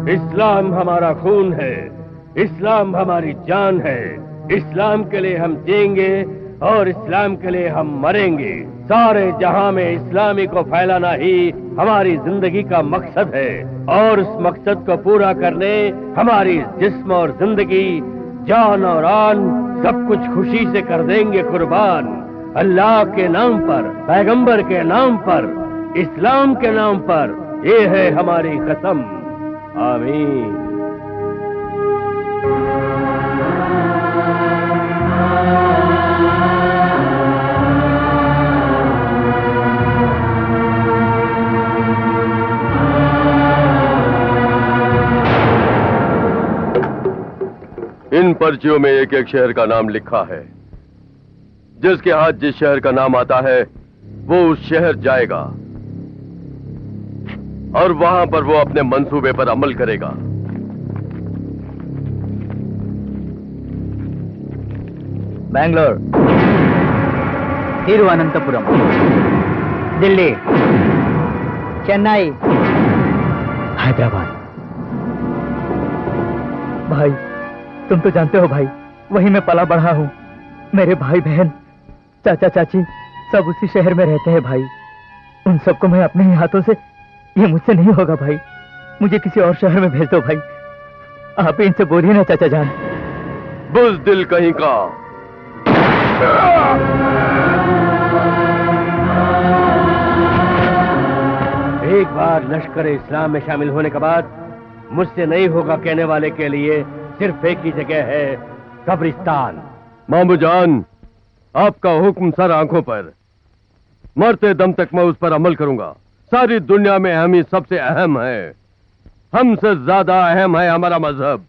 इस्लाम हमारा खून है, इस्लाम हमारी जान है। इस्लाम के लिए हम जिएंगे और इस्लाम के लिए हम मरेंगे। सारे जहां में इस्लामी को फैलाना ही हमारी जिंदगी का मकसद है और उस मकसद को पूरा करने हमारी जिस्म और जिंदगी, जान और आन सब कुछ खुशी से कर देंगे कुर्बान। अल्लाह के नाम पर, पैगंबर के नाम पर, इस्लाम के नाम पर, ये है हमारी कसम। आमीन। इन पर्चियों में एक एक शहर का नाम लिखा है। जिसके हाथ जिस शहर का नाम आता है वो उस शहर जाएगा और वहां पर वो अपने मंसूबे पर अमल करेगा। बैंगलोर, तिरुवनंतपुरम, दिल्ली, चेन्नई, हैदराबाद। भाई तुम तो जानते हो भाई, वहीं मैं पला बढ़ा हूँ। मेरे भाई बहन, चाचा चाची सब उसी शहर में रहते हैं भाई। उन सबको मैं अपने ही हाथों से, ये मुझसे नहीं होगा भाई, मुझे किसी और शहर में भेज दो भाई। आप ही इनसे बोलिए ना चाचा जान। बुज़दिल कहीं का। एक बार लश्कर इस्लाम में शामिल होने के बाद मुझसे नहीं होगा कहने वाले के लिए सिर्फ एक ही जगह है, कब्रिस्तान। मामू जान, आपका हुक्म सर आंखों पर। मरते दम तक मैं उस पर अमल करूंगा। सारी दुनिया में हम ही सबसे अहम है। हमसे ज्यादा अहम है हमारा मजहब।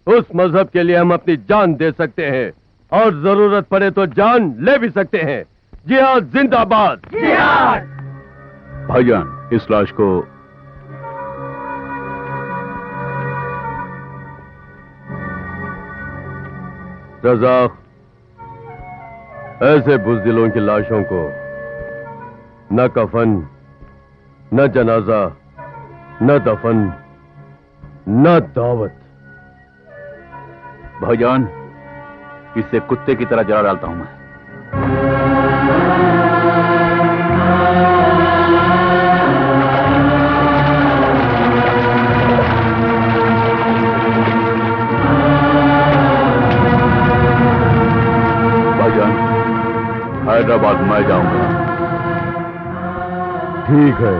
उस मजहब के लिए हम अपनी जान दे सकते हैं और जरूरत पड़े तो जान ले भी सकते हैं। जिहाद जिंदाबाद। जिहाद। भाईजान, इस लाश को रज़ाक, ऐसे बुज़दिलों की लाशों को न कफन, न जनाजा, न दफन, न दावत। भाईजान, इसे कुत्ते की तरह जला डालता हूं मैं। भाईजान, हैदराबाद मैं जाऊंगा। ठीक है।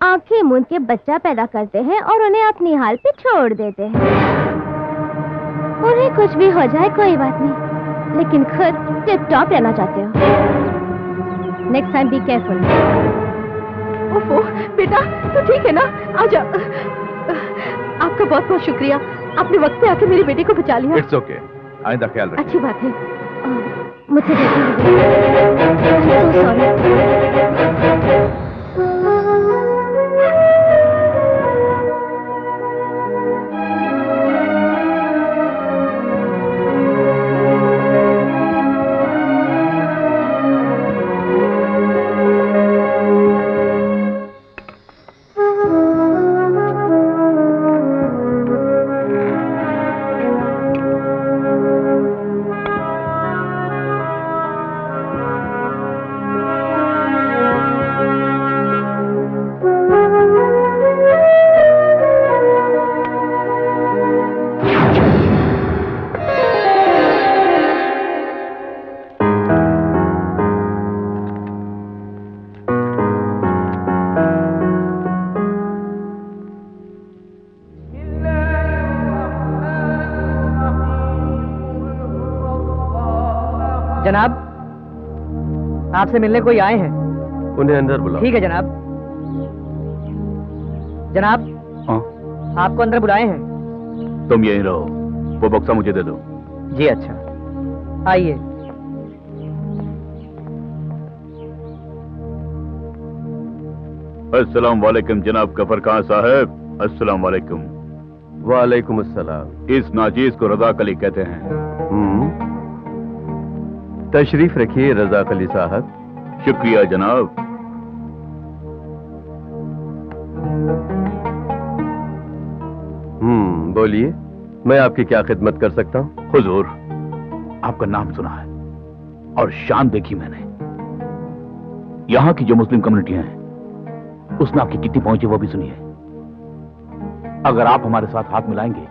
आंखें मूंद के बच्चा पैदा करते हैं और उन्हें अपनी हाल पे छोड़ देते हैं। उन्हें कुछ भी हो जाए कोई बात नहीं, लेकिन खुद टिप टॉप रहना चाहते हो। Next time be careful. ओफो, बेटा तो ठीक है ना? आजा। आपका बहुत बहुत शुक्रिया, आपने वक्त पे आके मेरे बेटे को बचा लिया। इट्स ओके, आइंदा ख्याल रखिए। अच्छी बात है। मुझसे जनाब, आपसे मिलने कोई आए हैं। उन्हें अंदर बुलाओ। ठीक है जनाब। जनाब, हाँ? आपको अंदर बुलाए हैं। तुम यहीं रहो, वो बक्सा मुझे दे दो। जी अच्छा, आइए। अस्सलाम वालेकुम जनाब गफर खान साहब। अस्सलाम वालेकुम। वालेकुम अस्सलाम। इस नाचीज को रज़ाक अली कहते हैं। तशरीफ रखिए रज़ाक अली साहब। शुक्रिया जनाब। बोलिए, मैं आपकी क्या खिदमत कर सकता हूँ? हुजूर, आपका नाम सुना है और शान देखी मैंने। यहाँ की जो मुस्लिम कम्युनिटी है उसमें आपकी कितनी पहुंच है वो भी सुनिए। अगर आप हमारे साथ हाथ मिलाएंगे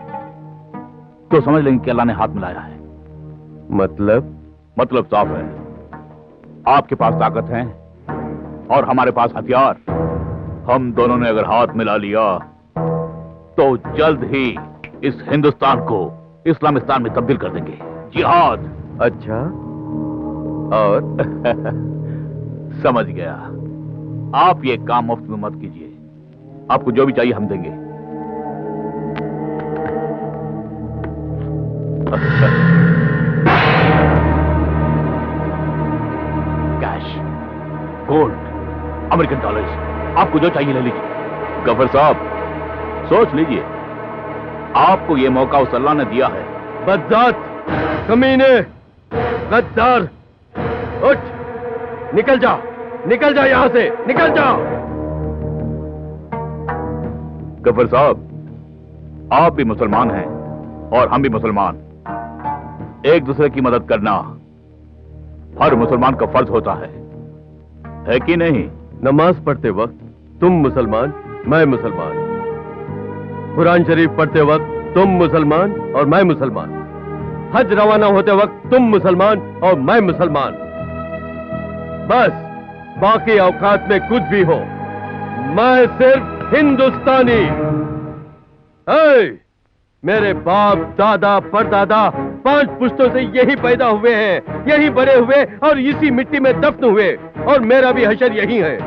तो समझ लेंगे कि अल्लाह ने हाथ मिलाया है। मतलब साफ है, आपके पास ताकत है और हमारे पास हथियार। हम दोनों ने अगर हाथ मिला लिया तो जल्द ही इस हिंदुस्तान को इस्लामिस्तान में तब्दील कर देंगे। जिहाद। अच्छा, और? समझ गया। आप ये काम मुफ्त में मत कीजिए, आपको जो भी चाहिए हम देंगे। कैश, गोल्ड, अमेरिकन डॉलर्स, आपको जो चाहिए ले लीजिए। गफर साहब सोच लीजिए, आपको ये मौका उस अल्लाह ने दिया है। बद्दात, कमीने, गद्दार, उठ, निकल जा यहां से, निकल जा। गफर साहब, आप भी मुसलमान हैं और हम भी मुसलमान। एक दूसरे की मदद करना हर मुसलमान का फर्ज होता है कि नहीं? नमाज पढ़ते वक्त तुम मुसलमान, मैं मुसलमान। कुरान शरीफ पढ़ते वक्त तुम मुसलमान और मैं मुसलमान। हज रवाना होते वक्त तुम मुसलमान और मैं मुसलमान। बस बाकी औकात में कुछ भी हो, मैं सिर्फ हिंदुस्तानी। मेरे बाप, दादा, परदादा 5 पुश्तों से यही पैदा हुए हैं, यही बड़े हुए और इसी मिट्टी में दफन हुए, और मेरा भी हशर यही है।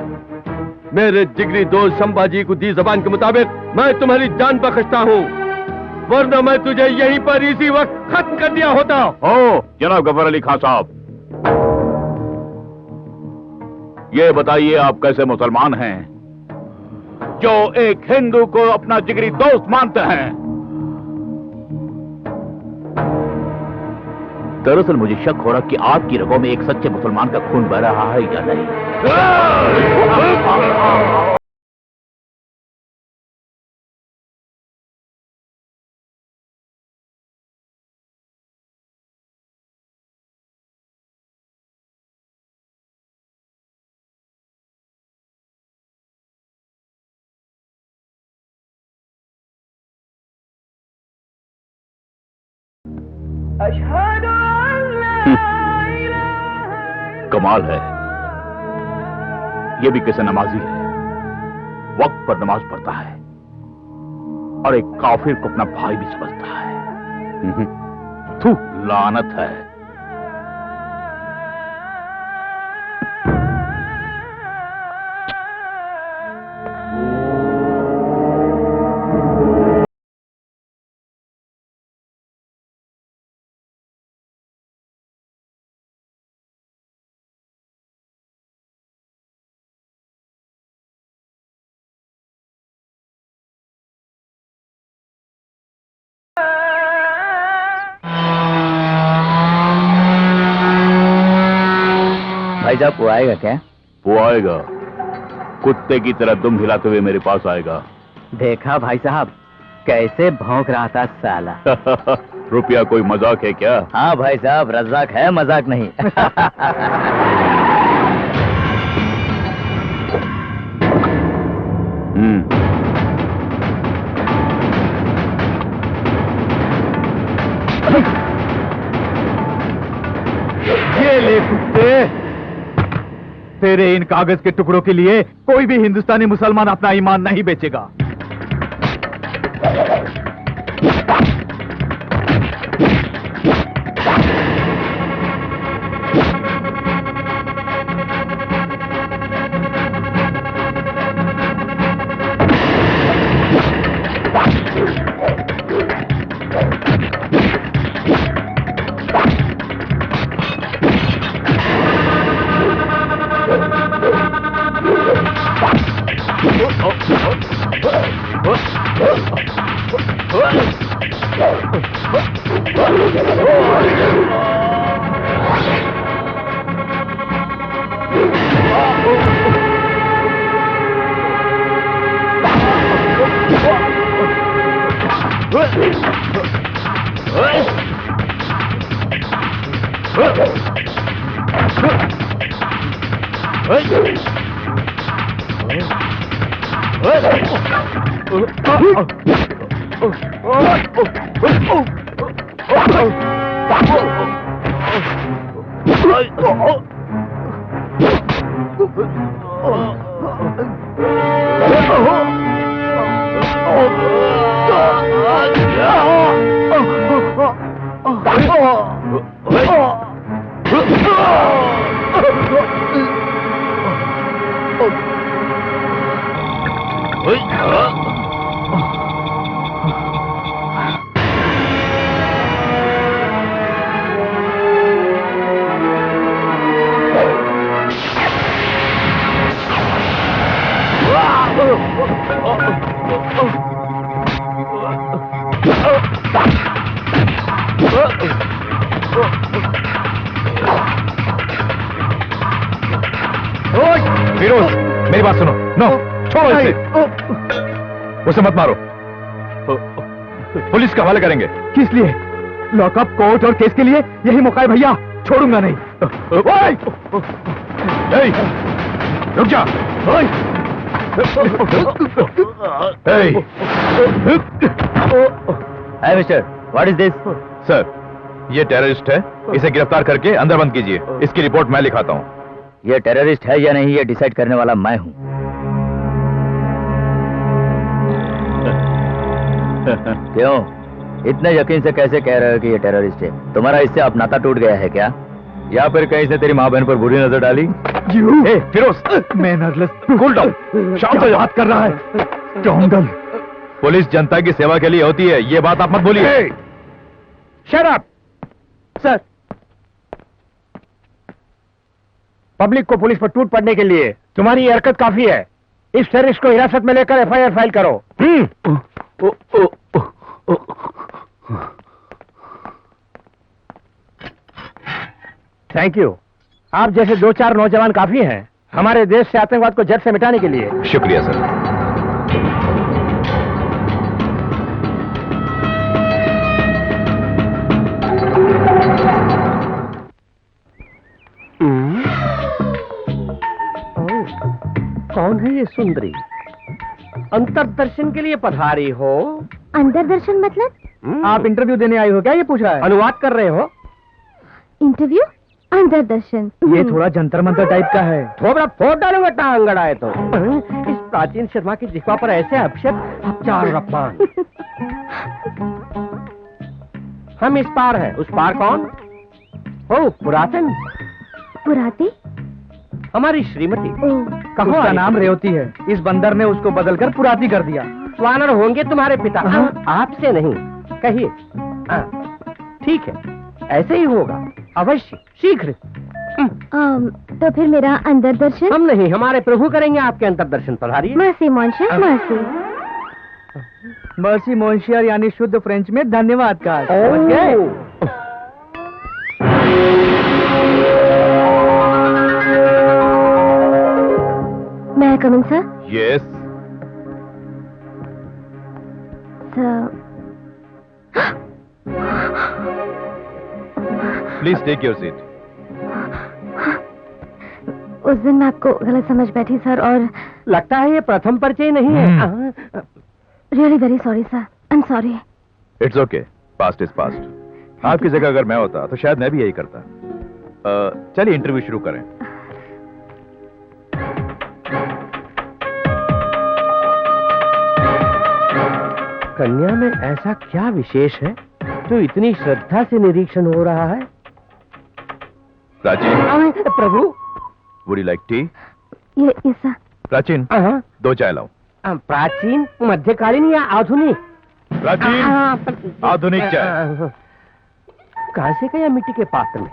मेरे जिगरी दोस्त संभाजी को दी जबान के मुताबिक मैं तुम्हारी जान बख्शता हूँ, वरना मैं तुझे यहीं पर इसी वक्त खत्म कर दिया होता। ओ जनाब गफर अली खान साहब, ये बताइए आप कैसे मुसलमान हैं जो एक हिंदू को अपना जिगरी दोस्त मानते हैं? दरअसल मुझे शक हो रहा कि आपकी रगों में एक सच्चे मुसलमान का खून बह रहा है या नहीं। कमाल है, ये भी कैसे नमाजी है, वक्त पर नमाज पढ़ता है और एक काफिर को अपना भाई भी समझता है। थू, लानत है। भाई साहब, वो आएगा क्या? वो आएगा, कुत्ते की तरह दुम हिलाते हुए मेरे पास आएगा। देखा भाई साहब कैसे भौंक रहा था साला। रुपया कोई मजाक है क्या? हाँ भाई साहब, रज़ाक है, मजाक नहीं। ये ले कुत्ते, तेरे इन कागज के टुकड़ों के लिए कोई भी हिंदुस्तानी मुसलमान अपना ईमान नहीं बेचेगा। फिरोज, मेरी बात सुनो। नो, छोड़ो इसे। उसे मत मारो। पुलिस के हवाले करेंगे। किस लिए? लॉकअप, कोर्ट और केस के लिए यही मौका है भैया, छोड़ूंगा नहीं। रुक जा। हाय mister, what is this? Sir, ये टेररिस्ट है, इसे गिरफ्तार करके अंदर बंद कीजिए। इसकी रिपोर्ट मैं लिखाता हूँ। ये टेररिस्ट है या नहीं, ये डिसाइड करने वाला मैं हूँ। क्यों, इतने यकीन से कैसे कह रहे हो कि ये टेररिस्ट है? तुम्हारा इससे अब नाता टूट गया है क्या, या फिर कहीं से तेरी माँ बहन पर बुरी नजर डाली? फिरोज, मैं नर्वस। Cool down. शांत हो, बात कर रहा है। स्काउंडल। पुलिस जनता की सेवा के लिए होती है, ये बात आप मत बोलिए। Shut up sir. पब्लिक को पुलिस पर टूट पड़ने के लिए तुम्हारी ये हरकत काफी है। इस टेररिस्ट को हिरासत में लेकर एफआईआर फाइल करो। Thank you. आप जैसे 2-4 नौजवान काफी हैं हमारे देश से आतंकवाद को जड़ से मिटाने के लिए। शुक्रिया सर। कौन है ये सुंदरी? अंतर्दर्शन के लिए पधारी हो? अंदर दर्शन मतलब? आप इंटरव्यू देने आई हो क्या? ये पूछ रहा है। अनुवाद कर रहे हो? इंटरव्यू? अंदर दर्शन? ये थोड़ा जंतर मंतर टाइप का है। थोड़ा फोड़ डालूंगा टांग गड़ाए तो। इस प्राचीन शर्मा की जिह्वा पर ऐसे अपशब्द, अपचार और अपमान। हम इस पार हैं, उस पार कौन? ओ पुरातन। पुराते? हमारी श्रीमती। ओ, उसका नाम रेवती है। इस बंदर ने उसको बदलकर पुराती कर दिया। वानर होंगे तुम्हारे पिता। आपसे नहीं, कहिए। ठीक है, ऐसे ही होगा, अवश्य, शीघ्र। तो फिर मेरा अंदर दर्शन? हम नहीं, हमारे प्रभु करेंगे आपके अंतर दर्शन। पधारिए। मर्सी मॉन्शर, मर्सी। मर्सी मॉन्शियर यानी शुद्ध फ्रेंच में धन्यवाद का। समझ गए? May I come in, sir? Yes. Sir. Please take your seat. उस दिन मैं आपको गलत समझ बैठी सर, और लगता है ये प्रथम परिचय नहीं है। Really very sorry sir, I am sorry. It's okay, past is past. आपकी जगह अगर मैं होता तो शायद मैं भी यही करता। चलिए इंटरव्यू शुरू करें। कन्या में ऐसा क्या विशेष है जो इतनी श्रद्धा से निरीक्षण हो रहा है? प्राचीन, प्रभु। Would you like tea? ये सर। प्राचीन, 2 चाय लाओ। प्राचीन, मध्यकालीन या आधुनिक? प्राचीन, आधुनिक चाय। कांसे का या मिट्टी के पात्र में?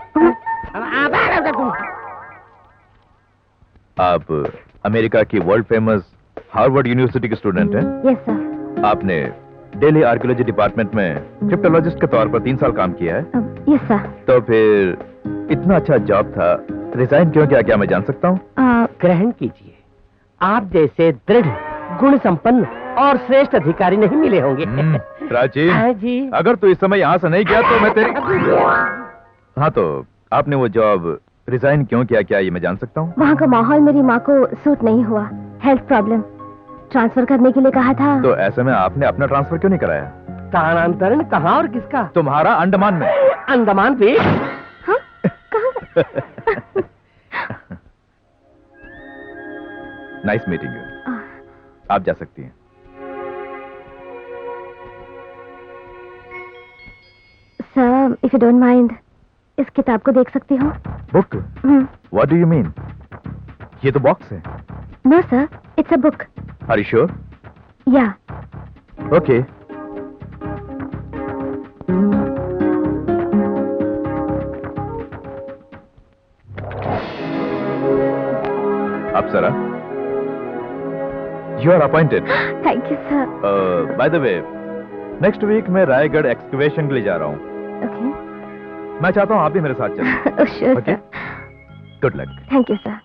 आप अमेरिका की वर्ल्ड फेमस हार्वर्ड यूनिवर्सिटी के स्टूडेंट हैं? Yes sir. आपने दिल्ली आर्कियोलॉजी डिपार्टमेंट में क्रिप्टोलॉजिस्ट के तौर पर 3 साल काम किया है। Yes sir. तो फिर इतना अच्छा जॉब था, रिजाइन क्यों किया, क्या मैं जान सकता हूँ? ग्रहण कीजिए, आप जैसे दृढ़, गुण संपन्न और श्रेष्ठ अधिकारी नहीं मिले होंगे। प्राचीन, जी। अगर तू इस समय यहाँ से नहीं गया तो मैं तेरी... हाँ तो आपने वो जॉब रिजाइन क्यों किया, क्या ये मैं जान सकता हूँ? वहाँ का माहौल मेरी माँ को सूट नहीं हुआ, हेल्थ प्रॉब्लम। ट्रांसफर करने के लिए कहा था। तो ऐसे में आपने अपना ट्रांसफर क्यों नहीं कराया? स्थानांतरण कहाँ और किसका? तुम्हारा अंडमान में। अंडमान द्वीप? हाँ? कहाँ? Nice meeting you. आप जा सकती हैं। Sir, if you don't mind, इस किताब को देख सकती हूँ? Book? What do you mean? ये तो बॉक्स है। No sir, it's a book. Are you sure? Yeah. Okay. Apsara, you are appointed. Thank you sir. By the way, next week मैं रायगढ़ एक्सकवेशन के लिए जा रहा हूँ। ओके। मैं चाहता हूँ आप भी मेरे साथ चलें। Sure Okay? Sir. Good luck. Thank you sir.